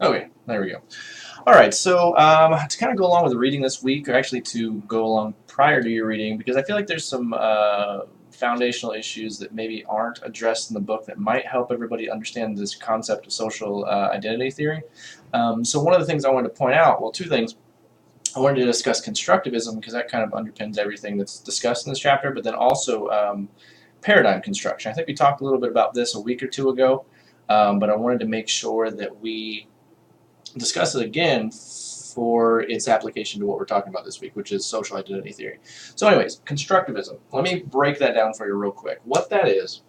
Okay, there we go. All right, so to kind of go along with reading this week, or actually to go along prior to your reading, because I feel like there's some foundational issues that maybe aren't addressed in the book that might help everybody understand this concept of social identity theory. So one of the things I wanted to point out, well, two things. I wanted to discuss constructivism because that kind of underpins everything that's discussed in this chapter, but then also paradigm construction. I think we talked a little bit about this a week or two ago, but I wanted to make sure that we discuss it again for its application to what we're talking about this week, which is social identity theory. So anyways, constructivism. Let me break that down for you real quick. What that is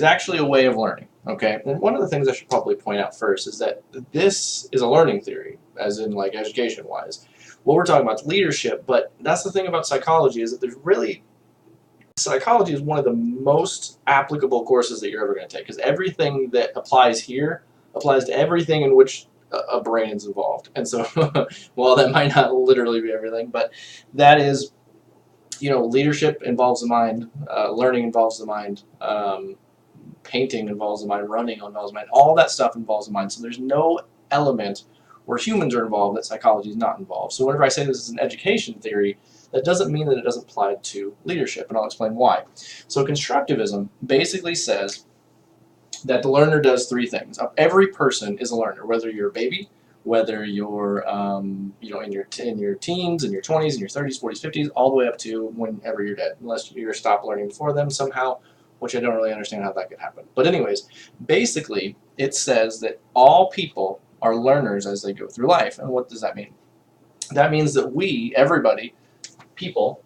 actually a way of learning. Okay, and one of the things I should probably point out first is that this is a learning theory, as in like education-wise. What we're talking about is leadership, but that's the thing about psychology is that there's really psychology is one of the most applicable courses that you're ever going to take because everything that applies here applies to everything in which a brain is involved. And so, well, that might not literally be everything, but that is, leadership involves the mind, learning involves the mind, painting involves the mind, running involves the mind, all that stuff involves the mind. So there's no element where humans are involved that psychology is not involved. So whenever I say this is an education theory, that doesn't mean that it doesn't apply to leadership, and I'll explain why. So constructivism basically says that the learner does three things. Every person is a learner, whether you're a baby, whether you're in your teens, in your 20s, in your 30s, 40s, 50s, all the way up to whenever you're dead, unless you stop learning before them somehow, which I don't really understand how that could happen. But anyways, basically, it says that all people are learners as they go through life. And what does that mean? That means that we, everybody, people,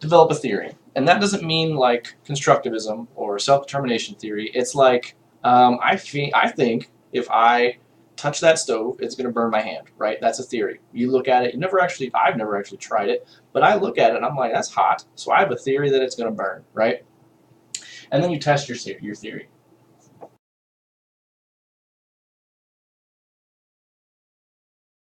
develop a theory. And that doesn't mean like constructivism or self-determination theory. It's like, I think if I touch that stove, it's going to burn my hand, right? That's a theory. You look at it, I've never actually tried it, but I look at it and I'm like, that's hot. So I have a theory that it's going to burn, right? And then you test your theory.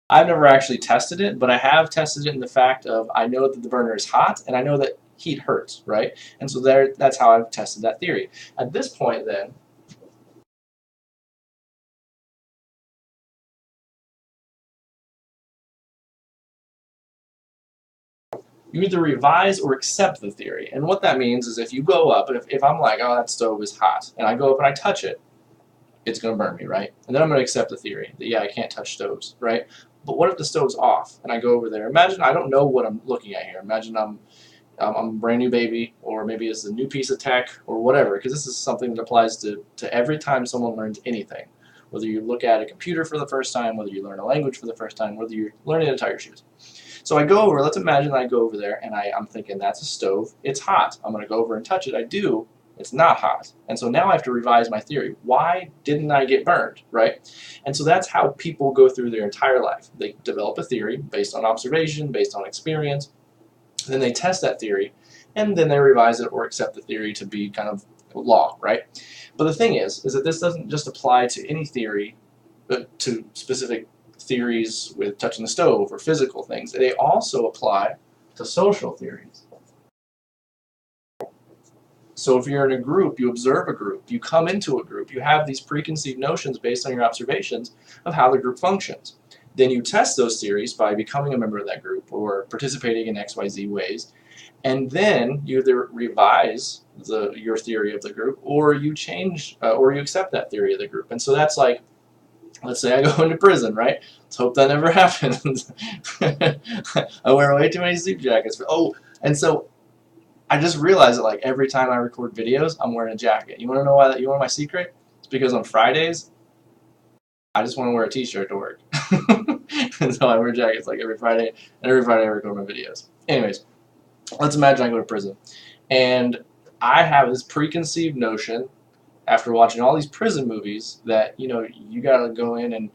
I've never actually tested it, but I have tested it in the fact of I know that the burner is hot and I know that heat hurts, right? And so that's how I've tested that theory. At this point, then, you either revise or accept the theory. And what that means is if you go up, and if I'm like, oh, that stove is hot, and I go up and I touch it, it's going to burn me, right? And then I'm going to accept the theory that, yeah, I can't touch stoves, right? But what if the stove's off and I go over there? Imagine I don't know what I'm looking at here. Imagine I'm a brand new baby, or maybe it's a new piece of tech, or whatever, because this is something that applies to every time someone learns anything. Whether you look at a computer for the first time, whether you learn a language for the first time, whether you're learning to tie your shoes. So I go over, let's imagine I go over there and I'm thinking, that's a stove, it's hot. I'm going to go over and touch it. I do, it's not hot. And so now I have to revise my theory. Why didn't I get burned, right? And so that's how people go through their entire life. They develop a theory based on observation, based on experience, then they test that theory, and then they revise it or accept the theory to be kind of law, right? But the thing is that this doesn't just apply to any theory, but to specific theories with touching the stove or physical things. They also apply to social theories. So if you're in a group, you observe a group, you come into a group, you have these preconceived notions based on your observations of how the group functions. Then you test those theories by becoming a member of that group or participating in XYZ ways. And then you either revise your theory of the group, or you change, or you accept that theory of the group. And so that's like, let's say I go into prison, right? Let's hope that never happens. I wear way too many suit jackets. And so I just realized that like every time I record videos, I'm wearing a jacket. You want to know why? You want my secret? It's because on Fridays, I just want to wear a t-shirt to work. And so I wear jackets like every Friday, and every Friday I record my videos. Anyways, let's imagine I go to prison, and I have this preconceived notion after watching all these prison movies that you gotta go in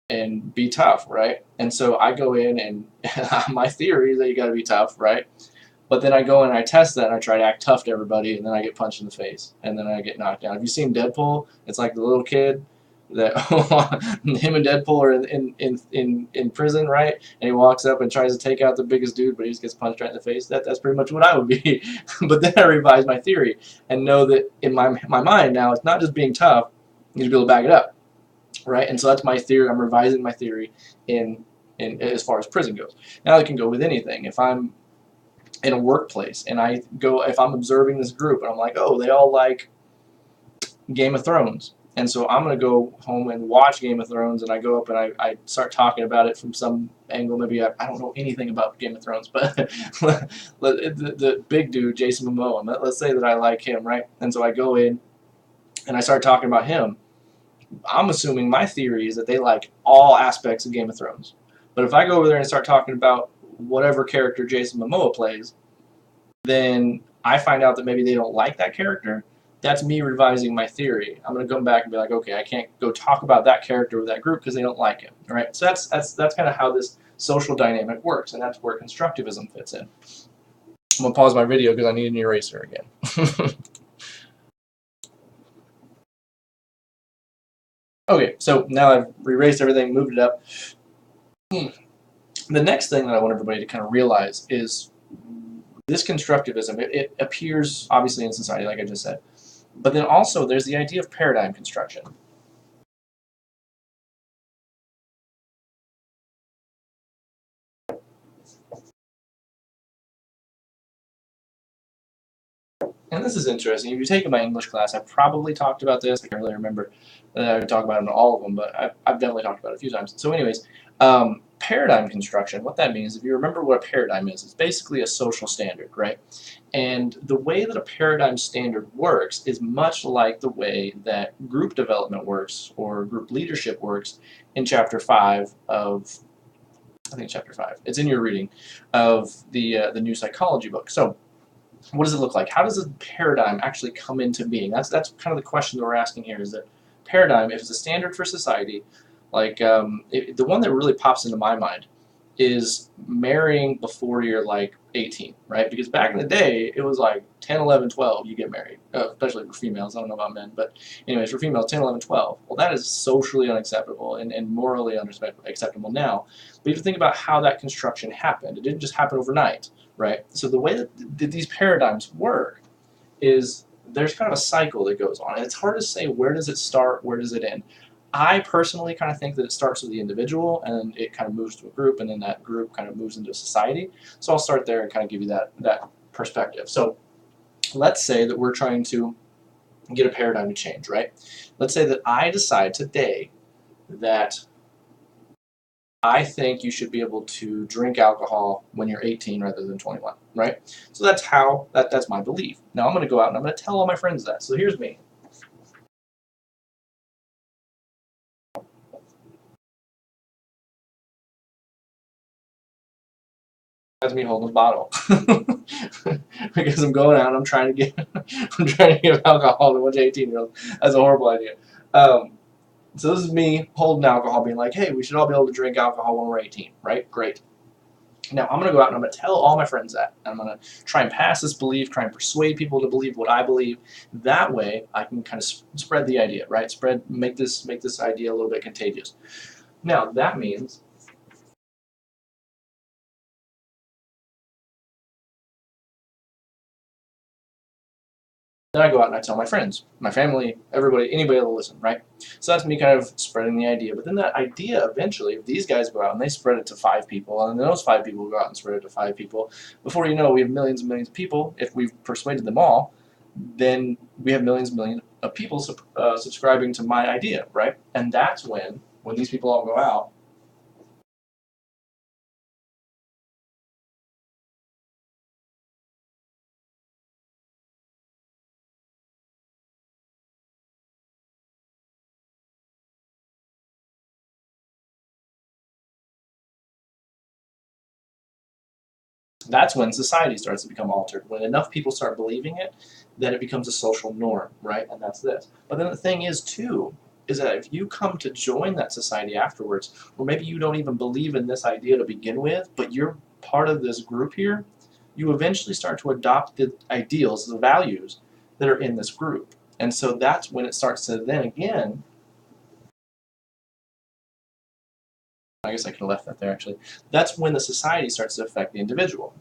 and be tough, right? And so I go in and my theory is that you gotta be tough, right? But then I go and I test that and I try to act tough to everybody, and then I get punched in the face, and then I get knocked down. Have you seen Deadpool? It's like the little kid that him and Deadpool are in prison, right? And he walks up and tries to take out the biggest dude, but he just gets punched right in the face. That's pretty much what I would be. But then I revise my theory and know that in my mind now, it's not just being tough, you need to be able to back it up, right? And so that's my theory. I'm revising my theory in as far as prison goes. Now it can go with anything. If I'm in a workplace and if I'm observing this group and I'm like, oh, they all like Game of Thrones, and so I'm going to go home and watch Game of Thrones, and I go up and I start talking about it from some angle. Maybe I don't know anything about Game of Thrones, but the big dude, Jason Momoa, let's say that I like him, right? And so I go in and I start talking about him. I'm assuming my theory is that they like all aspects of Game of Thrones. But if I go over there and start talking about whatever character Jason Momoa plays, then I find out that maybe they don't like that character. That's me revising my theory. I'm going to come back and be like, okay, I can't go talk about that character with that group because they don't like him. All right? So that's kind of how this social dynamic works, and that's where constructivism fits in. I'm going to pause my video because I need an eraser again. Okay, so now I've erased everything, moved it up. The next thing that I want everybody to kind of realize is this constructivism. It appears obviously in society, like I just said, but then also there's the idea of paradigm construction. And this is interesting. If you've taken my English class, I've probably talked about this. I can't really remember that I would talk about it in all of them, but I've definitely talked about it a few times. So anyways, paradigm construction, what that means, if you remember what a paradigm is, it's basically a social standard, right? And the way that a paradigm standard works is much like the way that group development works or group leadership works in Chapter 5 of, I think Chapter 5, it's in your reading, of the New Psychology book. So what does it look like? How does a paradigm actually come into being? That's kind of the question that we're asking here, is that paradigm, if it's a standard for society, like the one that really pops into my mind is marrying before you're like 18, right? Because back in the day, it was like 10, 11, 12, you get married, especially for females. I don't know about men, but anyways, for females, 10, 11, 12. Well, that is socially unacceptable and morally unacceptable now. But you have to think about how that construction happened. It didn't just happen overnight, right? So the way that these paradigms work is there's kind of a cycle that goes on. And it's hard to say where does it start, where does it end. I personally kind of think that it starts with the individual and then it kind of moves to a group and then that group kind of moves into a society. So I'll start there and kind of give you that perspective. So let's say that we're trying to get a paradigm to change, right? Let's say that I decide today that I think you should be able to drink alcohol when you're 18 rather than 21, right? So that's my belief. Now I'm going to go out and I'm going to tell all my friends that. So here's me. That's me holding a bottle because I'm going out and I'm trying to give alcohol to a bunch of 18-year-olds. That's a horrible idea. So this is me holding alcohol, being like, hey, we should all be able to drink alcohol when we're 18, right? Great. Now I'm going to go out and I'm going to tell all my friends that. I'm going to try and pass this belief, try and persuade people to believe what I believe. That way I can kind of spread the idea, right? Make this idea a little bit contagious. Now that means then I go out and I tell my friends, my family, everybody, anybody that'll listen, right? So that's me kind of spreading the idea. But then that idea eventually, if these guys go out and they spread it to 5 people, and then those 5 people go out and spread it to 5 people, before you know, we have millions and millions of people. If we've persuaded them all, then we have millions and millions of people subscribing to my idea, right? And that's when these people all go out, that's when society starts to become altered. When enough people start believing it, then it becomes a social norm, right? And that's this. But then the thing is, too, is that if you come to join that society afterwards, or maybe you don't even believe in this idea to begin with, but you're part of this group here, you eventually start to adopt the ideals, the values that are in this group. And so that's when it starts to then again, I guess I could have left that there actually, that's when the society starts to affect the individual.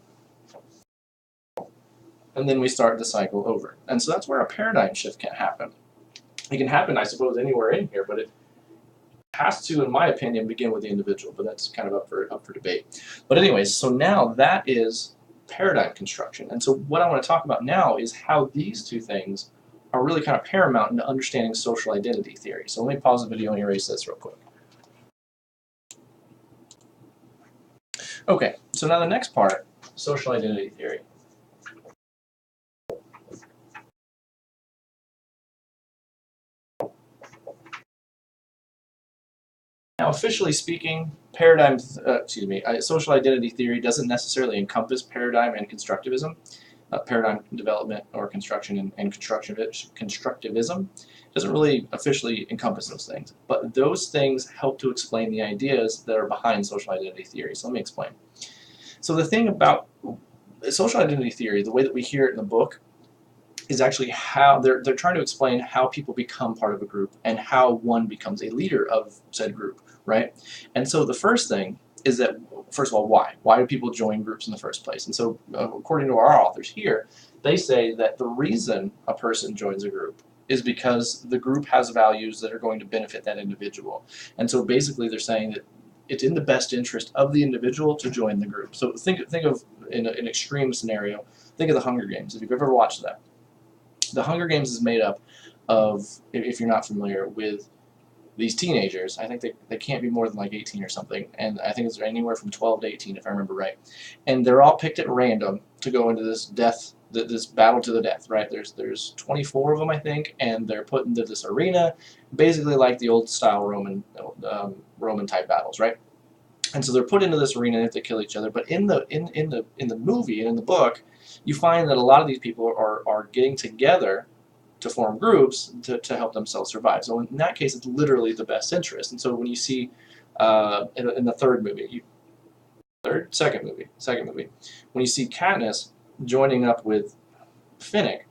And then we start the cycle over. And so that's where a paradigm shift can happen. It can happen, I suppose, anywhere in here, but it has to, in my opinion, begin with the individual, but that's kind of up for debate. But anyways, so now that is paradigm construction. And so what I want to talk about now is how these two things are really kind of paramount into understanding social identity theory. So let me pause the video and erase this real quick. Okay, so now the next part, social identity theory. Now, officially speaking, social identity theory doesn't necessarily encompass paradigm and constructivism, paradigm development or construction and constructivism. Doesn't really officially encompass those things, but those things help to explain the ideas that are behind social identity theory. So let me explain. So the thing about social identity theory, the way that we hear it in the book, is actually how they're trying to explain how people become part of a group and how one becomes a leader of said group, right? And so the first thing is that, first of all, why? Why do people join groups in the first place? And so according to our authors here, they say that the reason a person joins a group is because the group has values that are going to benefit that individual. And so basically they're saying that it's in the best interest of the individual to join the group. So think of in an extreme scenario, think of the Hunger Games, if you've ever watched that. The Hunger Games is made up of, if you're not familiar with these teenagers, I think they can't be more than like 18 or something, and I think it's anywhere from 12 to 18 if I remember right. And they're all picked at random to go into this this battle to the death, right? There's 24 of them, I think, and they're put into this arena, basically like the old style Roman type battles, right? And so they're put into this arena and they have to kill each other. But in the movie and in the book, you find that a lot of these people are getting together to form groups to help themselves survive. So in that case, it's literally the best interest. And so when you see in the third movie, second movie, when you see Katniss joining up with Finnick,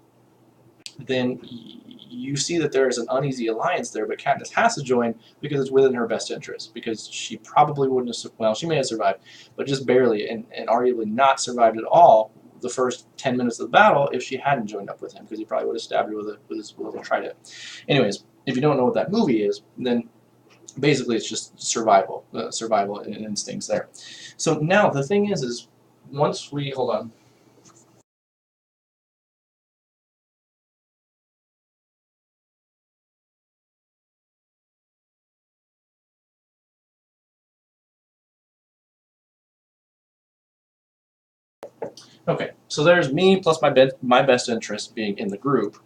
then you see that there is an uneasy alliance there, but Katniss has to join because it's within her best interest, because she probably wouldn't have, well, she may have survived, but just barely, and arguably not survived at all the first 10 minutes of the battle if she hadn't joined up with him, because he probably would have stabbed her with his trident. Anyways, if you don't know what that movie is, then basically it's just survival and instincts there. So now the thing is once we, hold on. Okay, so there's me plus my best interest being in the group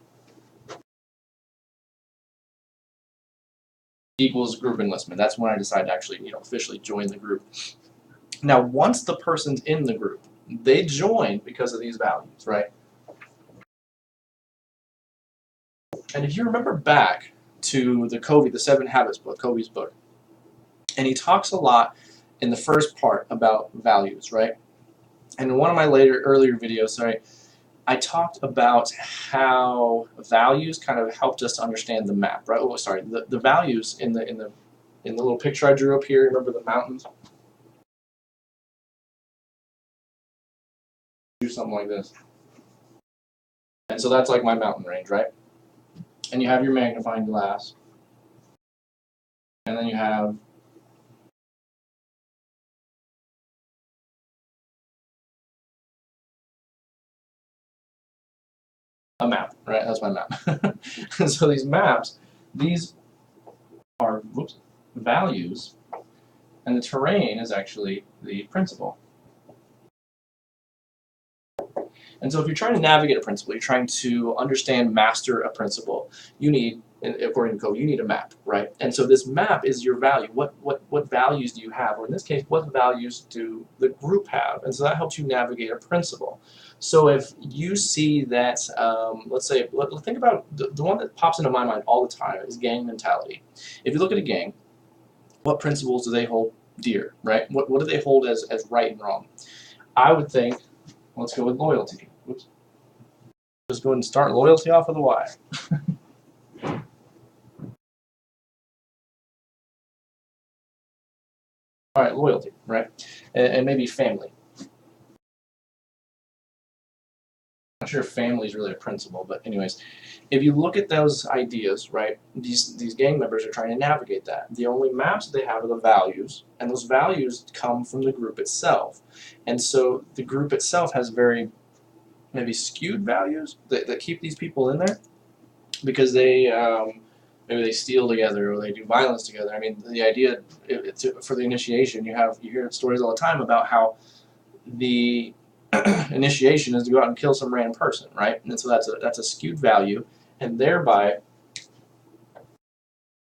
equals group enlistment. That's when I decide to actually, officially join the group. Now, once the person's in the group, they join because of these values, right? And if you remember back to the 7 Habits book, Covey's book, and he talks a lot in the first part about values, right? And in one of my earlier videos, I talked about how values kind of helped us to understand the map, right? Oh, sorry, the values in the little picture I drew up here. Remember the mountains? Do something like this, and so that's like my mountain range, right? And you have your magnifying glass, and then you have a map, right? That's my map. And so these maps, these are values, and the terrain is actually the principle. And so if you're trying to navigate a principle, you're trying to understand, master a principle, you need, according to Covey, you need a map, right? And so this map is your value. What values do you have? Or in this case, what values do the group have? And so that helps you navigate a principle. So if you see that, let's say, think about the one that pops into my mind all the time is gang mentality. If you look at a gang, what principles do they hold dear, right? What do they hold as right and wrong? I would think Let's go with loyalty. Oops. Just go ahead and start loyalty off with a Y. All right, loyalty, right? And maybe family. I'm not sure if family is really a principle, but anyways, if you look at those ideas, right, these gang members are trying to navigate that. The only maps they have are the values, and those values come from the group itself. And so the group itself has very maybe skewed values that keep these people in there because they maybe they steal together or they do violence together. I mean, the idea for the initiation, you hear stories all the time about how the initiation is to go out and kill some random person, right? And so that's a skewed value, and thereby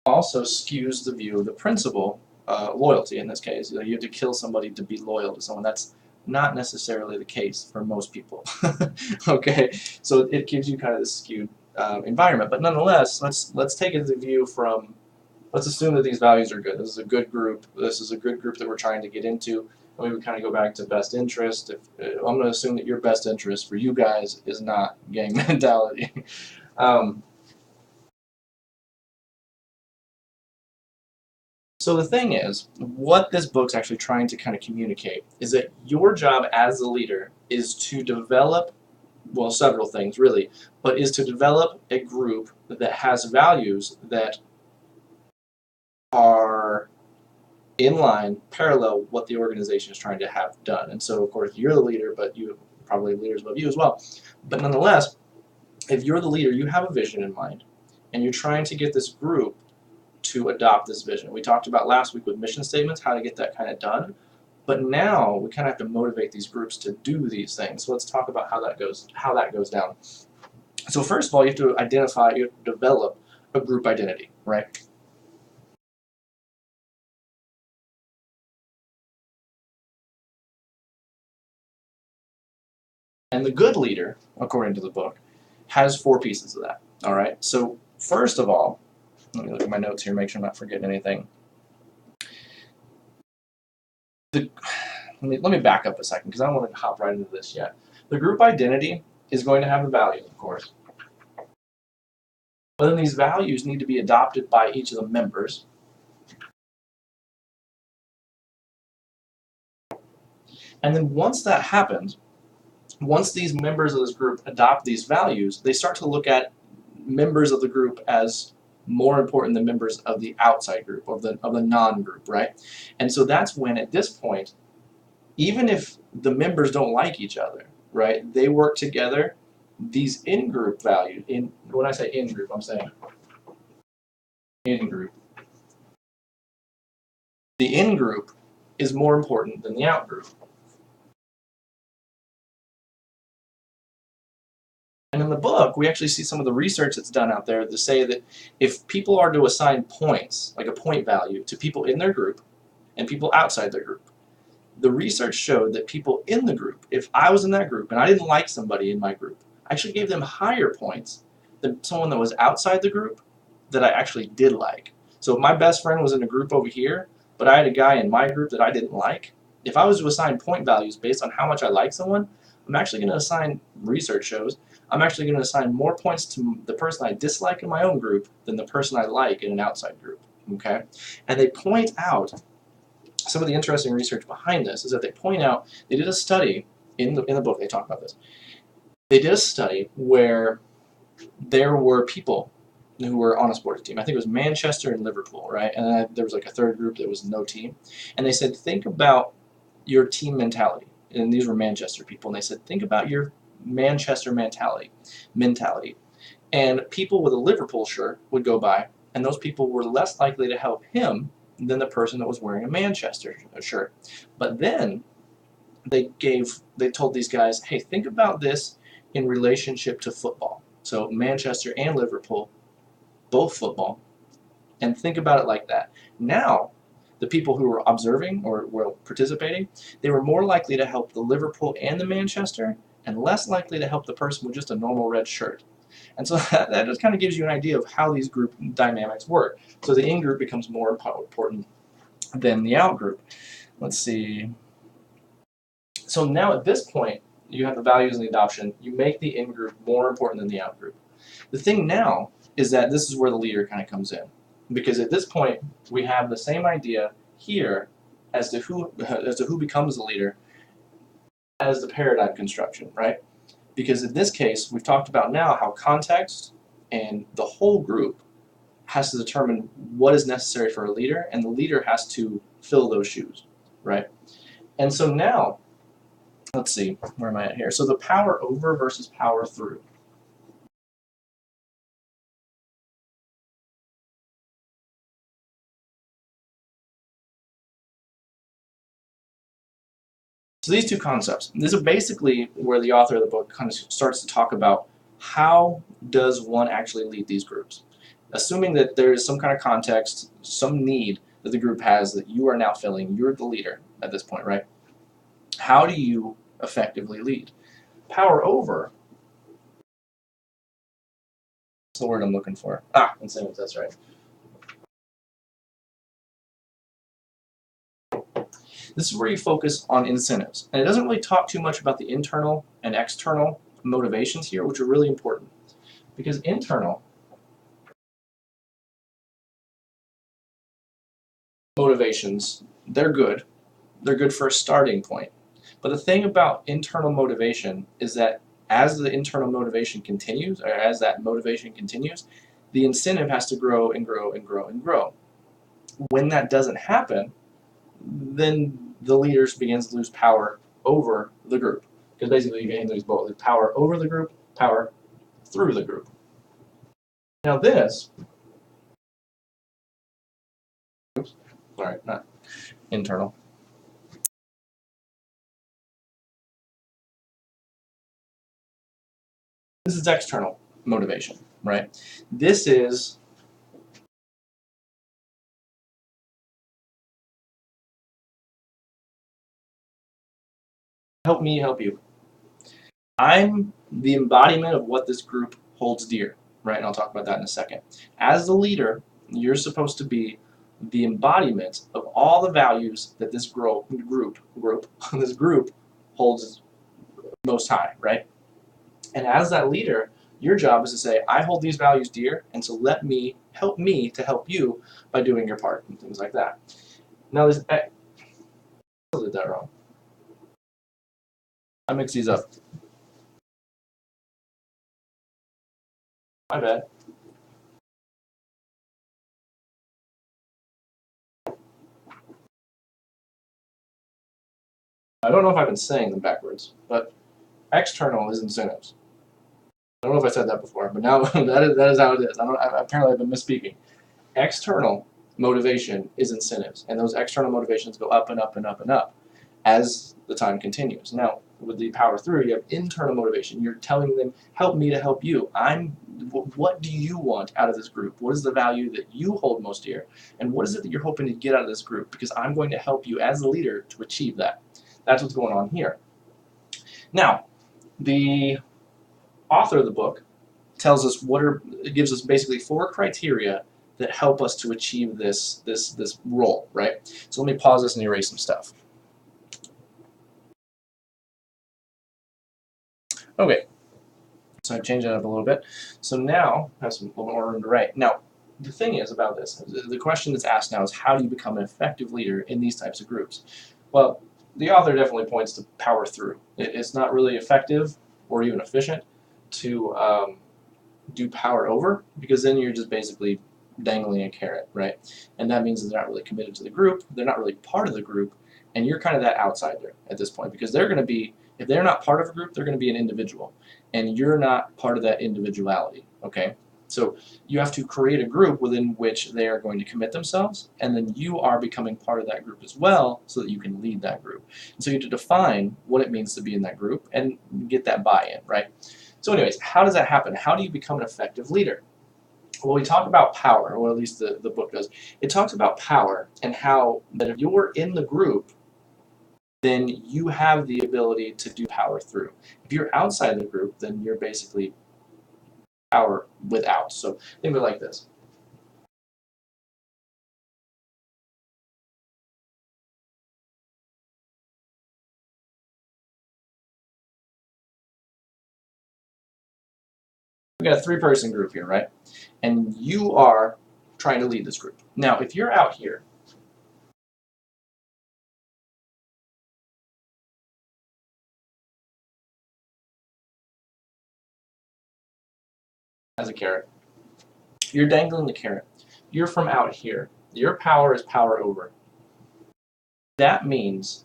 also skews the view of the principle loyalty. In this case, you have to kill somebody to be loyal to someone. That's not necessarily the case for most people. Okay, so it gives you kind of this skewed environment, but nonetheless, let's take it as a view from. Let's assume that these values are good. This is a good group. This is a good group that we're trying to get into. And we would kind of go back to best interest. I'm going to assume that your best interest for you guys is not gang mentality. So the thing is, what this book's actually trying to kind of communicate is that your job as the leader is to develop, well, several things really, but is to develop a group that has values that are in line, parallel what the organization is trying to have done. And so, of course, you're the leader, but you probably have leaders above you as well. But nonetheless, if you're the leader, you have a vision in mind, and you're trying to get this group to adopt this vision. We talked about last week with mission statements, how to get that kind of done. But now we kind of have to motivate these groups to do these things. So let's talk about how that goes down. So first of all, you have to develop a group identity, right? And the good leader, according to the book, has 4 pieces of that. All right. So first of all, let me look at my notes here, make sure I'm not forgetting anything. Let me back up a second because I don't want to hop right into this yet. The group identity is going to have a value, of course. But then these values need to be adopted by each of the members. And then once that happens, once these members of this group adopt these values, they start to look at members of the group as more important than members of the outside group, of the non-group, right? And so that's when, at this point, even if the members don't like each other, right, they work together. These in-group values, when I say in-group, I'm saying in-group. The in-group is more important than the out-group. And in the book, we actually see some of the research that's done out there to say that if people are to assign points, like a point value, to people in their group and people outside their group, the research showed that people in the group, if I was in that group and I didn't like somebody in my group, I actually gave them higher points than someone that was outside the group that I actually did like. So if my best friend was in a group over here, but I had a guy in my group that I didn't like, if I was to assign point values based on how much I like someone, I'm actually going to assign, research shows, I'm actually going to assign more points to the person I dislike in my own group than the person I like in an outside group. Okay? And they point out, some of the interesting research behind this is that they point out, they did a study, in the book they talk about this, they did a study where there were people who were on a sports team. I think it was Manchester and Liverpool, right? And then there was like a third group that was no team. And they said, think about your team mentality. And these were Manchester people. And they said, think about your Manchester mentality. And people with a Liverpool shirt would go by, and those people were less likely to help him than the person that was wearing a Manchester shirt. But then they told these guys, hey, think about this in relationship to football. So Manchester and Liverpool, both football, and think about it like that. Now, the people who were observing or were participating, they were more likely to help the Liverpool and the Manchester, and less likely to help the person with just a normal red shirt. And so that just kind of gives you an idea of how these group dynamics work. So the in-group becomes more important than the out-group. Let's see. So now at this point, you have the values and the adoption, you make the in-group more important than the out-group. The thing now is that this is where the leader kind of comes in. Because at this point, we have the same idea here as to who becomes the leader as the paradigm construction, right? Because in this case, we've talked about now how context and the whole group has to determine what is necessary for a leader, and the leader has to fill those shoes, right? And so now, let's see, where am I at here? So the power over versus power through. So these two concepts, these are basically where the author of the book kind of starts to talk about how does one actually lead these groups. Assuming that there is some kind of context, some need that the group has that you are now filling, you're the leader at this point, right? How do you effectively lead? Power over, that's the word I'm looking for. Incentives, that's right. This is where you focus on incentives. And it doesn't really talk too much about the internal and external motivations here, which are really important. Because internal motivations, they're good. They're good for a starting point. But the thing about internal motivation is that as the internal motivation continues, or as that motivation continues, the incentive has to grow and grow and grow and grow. When that doesn't happen, then the leaders begins to lose power over the group. Because basically you can lose both. Power over the group, power through the group. Now this, oops, sorry, not internal. This is external motivation, right? This is help me help you. I'm the embodiment of what this group holds dear, right? And I'll talk about that in a second. As the leader, you're supposed to be the embodiment of all the values that this this group holds most high, right? And as that leader, your job is to say, I hold these values dear, and so help me to help you by doing your part, and things like that. Now, I did that wrong. I mix these up. My bad. I don't know if I've been saying them backwards, but external is incentives. I don't know if I said that before, but now that is how it is. Apparently I've been misspeaking. External motivation is incentives, and those external motivations go up and up and up and up as the time continues. Now, with the power through, you have internal motivation. You're telling them, help me to help you. What do you want out of this group? What is the value that you hold most dear? And what is it that you're hoping to get out of this group? Because I'm going to help you as the leader to achieve that. That's what's going on here. Now, the author of the book tells us it gives us basically 4 criteria that help us to achieve this role, right? So let me pause this and erase some stuff. Okay, so I've changed it up a little bit. So now I have a little more room to write. Now, the thing is about this, the question that's asked now is how do you become an effective leader in these types of groups? Well, the author definitely points to power through. It's not really effective or even efficient to do power over, because then you're just basically dangling a carrot, right? And that means that they're not really committed to the group, they're not really part of the group, and you're kind of that outsider at this point, because they're going to be, if they're not part of a group, they're going to be an individual, and you're not part of that individuality, okay? So you have to create a group within which they are going to commit themselves, and then you are becoming part of that group as well so that you can lead that group. And so you have to define what it means to be in that group and get that buy-in, right? So anyways, how does that happen? How do you become an effective leader? Well, we talk about power, or at least the book does. It talks about power and how that if you're in the group, then you have the ability to do power through. If you're outside the group, then you're basically power without. So think of it like this. We've got a 3-person group here, right? And you are trying to lead this group. Now, if you're out here, as a carrot, you're dangling the carrot. You're from out here. Your power is power over. That means,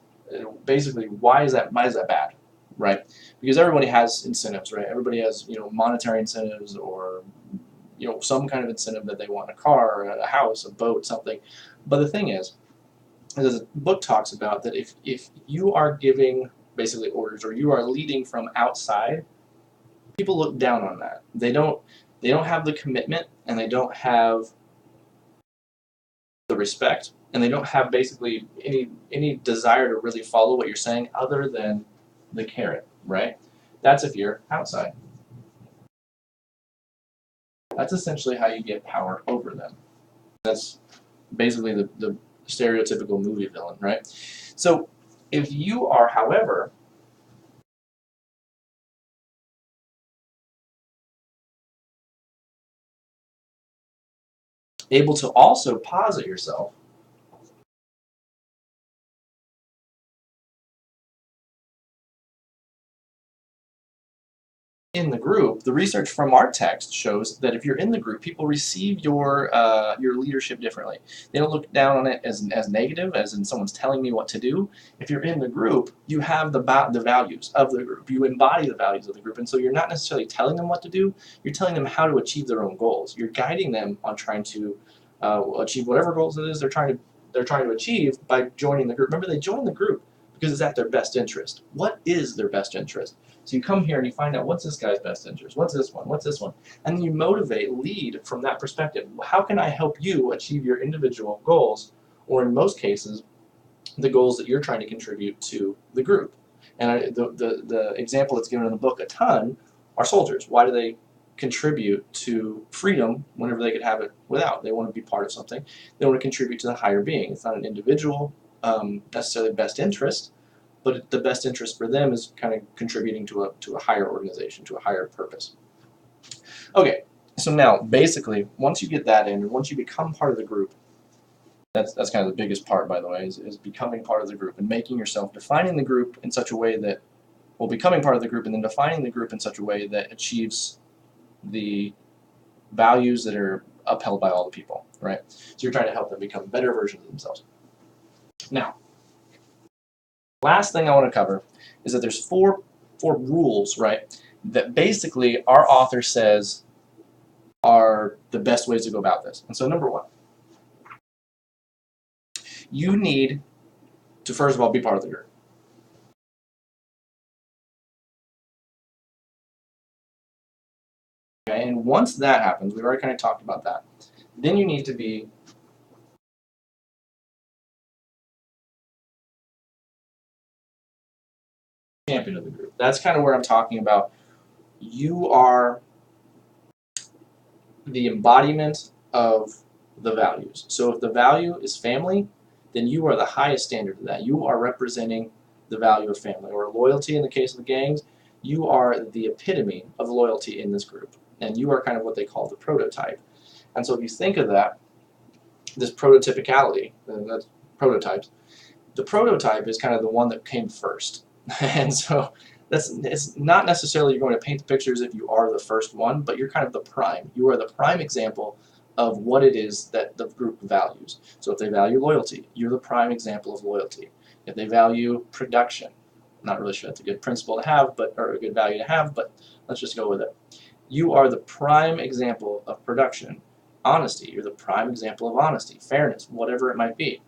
basically, why is that bad, right? Because everybody has incentives, right? Everybody has, monetary incentives, or some kind of incentive that they want: a car, a house, a boat, something. But the thing is, as the book talks about, that if you are giving basically orders, or you are leading from outside, people look down on that. They don't have the commitment, and they don't have the respect, and they don't have basically any desire to really follow what you're saying, other than the carrot, right? That's if you're outside. That's essentially how you get power over them. That's basically the stereotypical movie villain, right? So if you are, however, able to also posit yourself in the group, the research from our text shows that if you're in the group, people receive your leadership differently. They don't look down on it as negative, as in someone's telling me what to do. If you're in the group, you have the values of the group. You embody the values of the group, and so you're not necessarily telling them what to do. You're telling them how to achieve their own goals. You're guiding them on trying to achieve whatever goals it is they're trying to achieve by joining the group. Remember, they join the group because it's at their best interest. What is their best interest? So you come here and you find out, what's this guy's best interest? What's this one? What's this one? And then you motivate, lead from that perspective. How can I help you achieve your individual goals, or in most cases, the goals that you're trying to contribute to the group? And the example that's given in the book a ton are soldiers. Why do they contribute to freedom whenever they could have it without? They want to be part of something. They want to contribute to the higher being. It's not an individual necessarily best interest, but the best interest for them is kind of contributing to a higher organization, to a higher purpose. Okay, so now basically, once you get that in, and once you become part of the group, that's kind of the biggest part, by the way, is becoming part of the group and making yourself, defining the group in such a way that, well, becoming part of the group and then defining the group in such a way that achieves the values that are upheld by all the people, right? So you're trying to help them become better versions of themselves. Now, last thing I want to cover is that there's four rules, right, that basically our author says are the best ways to go about this. And so number one, you need to first of all be part of the group. Okay, and once that happens, we've already kind of talked about that, then you need to be champion of the group. That's kind of where I'm talking about. You are the embodiment of the values. So if the value is family, then you are the highest standard of that. You are representing the value of family. Or loyalty in the case of the gangs, you are the epitome of loyalty in this group. And you are kind of what they call the prototype. And so if you think of that, this prototypicality, that's prototypes, the prototype is kind of the one that came first. And so it's not necessarily you're going to paint the pictures if you are the first one, but you're kind of the prime. You are the prime example of what it is that the group values. So if they value loyalty, you're the prime example of loyalty. If they value production, not really sure that's a good principle to have, or a good value to have, but let's just go with it. You are the prime example of production. Honesty, you're the prime example of honesty, fairness, whatever it might be.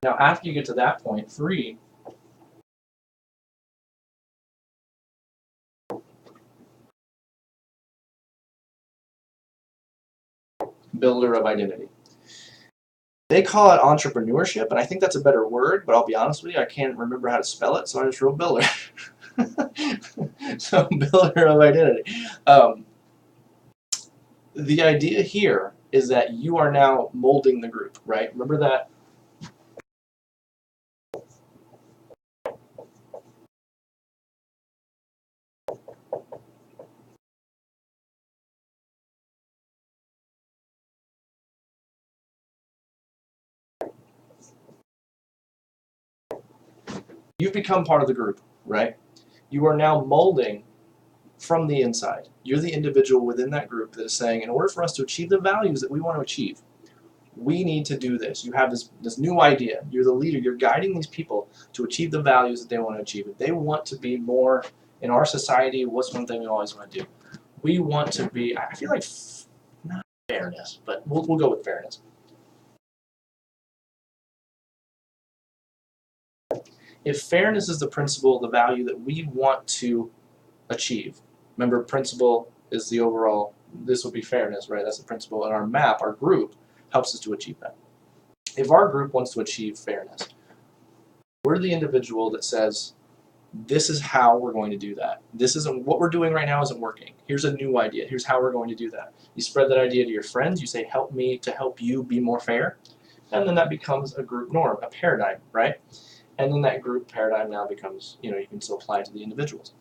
Now, after you get to that point, 3, builder of identity. They call it entrepreneurship, and I think that's a better word, but I'll be honest with you, I can't remember how to spell it, so I just wrote builder. So, builder of identity. The idea here is that you are now molding the group, right? Remember that You've become part of the group, right? You are now molding from the inside. You're the individual within that group that is saying, in order for us to achieve the values that we want to achieve, we need to do this. You have this new idea. You're the leader. You're guiding these people to achieve the values that they want to achieve. If they want to be more in our society, what's one thing we always want to do? We want to be, I feel like, not fairness, but we'll go with fairness. If fairness is the principle, the value that we want to achieve, remember, principle is the overall, this would be fairness, right? That's the principle. And our map, our group, helps us to achieve that. If our group wants to achieve fairness, we're the individual that says, this is how we're going to do that. This isn't, what we're doing right now isn't working. Here's a new idea. Here's how we're going to do that. You spread that idea to your friends. You say, help me to help you be more fair. And then that becomes a group norm, a paradigm, right? And then that group paradigm now becomes, you can still apply it to the individuals.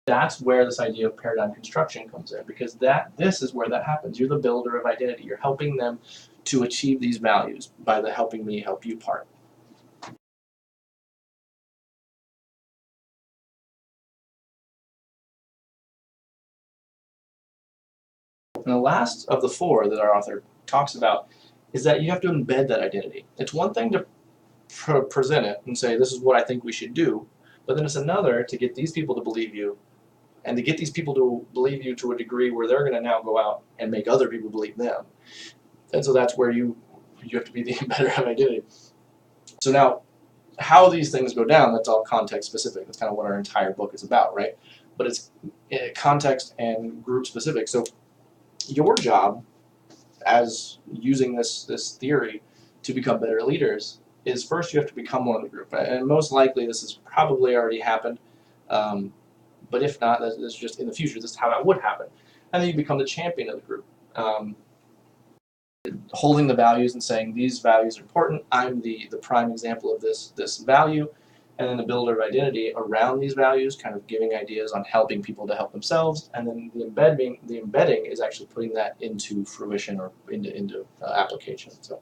That's where this idea of paradigm construction comes in, because this is where that happens. You're the builder of identity. You're helping them to achieve these values by the helping me help you part. And the last of the four that our author talks about is that you have to embed that identity. It's one thing to present it and say, this is what I think we should do, but then it's another to get these people to believe you, and to get these people to believe you to a degree where they're going to now go out and make other people believe them. And so that's where you have to be the embedder of identity. So now, how these things go down, that's all context specific. That's kind of what our entire book is about, right? But it's context and group specific. So your job as using this theory to become better leaders is, first you have to become one of the group. And most likely this has probably already happened. But if not, that's just in the future. This is how that would happen. And then you become the champion of the group. Holding the values and saying, these values are important. I'm the prime example of this value. And then the builder of identity around these values, kind of giving ideas on helping people to help themselves. And then the embedding is actually putting that into fruition or into application. So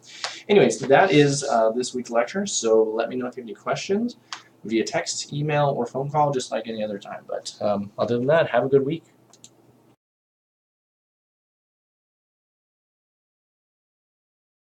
anyways, that is this week's lecture. So let me know if you have any questions via text, email, or phone call, just like any other time. But other than that, have a good week.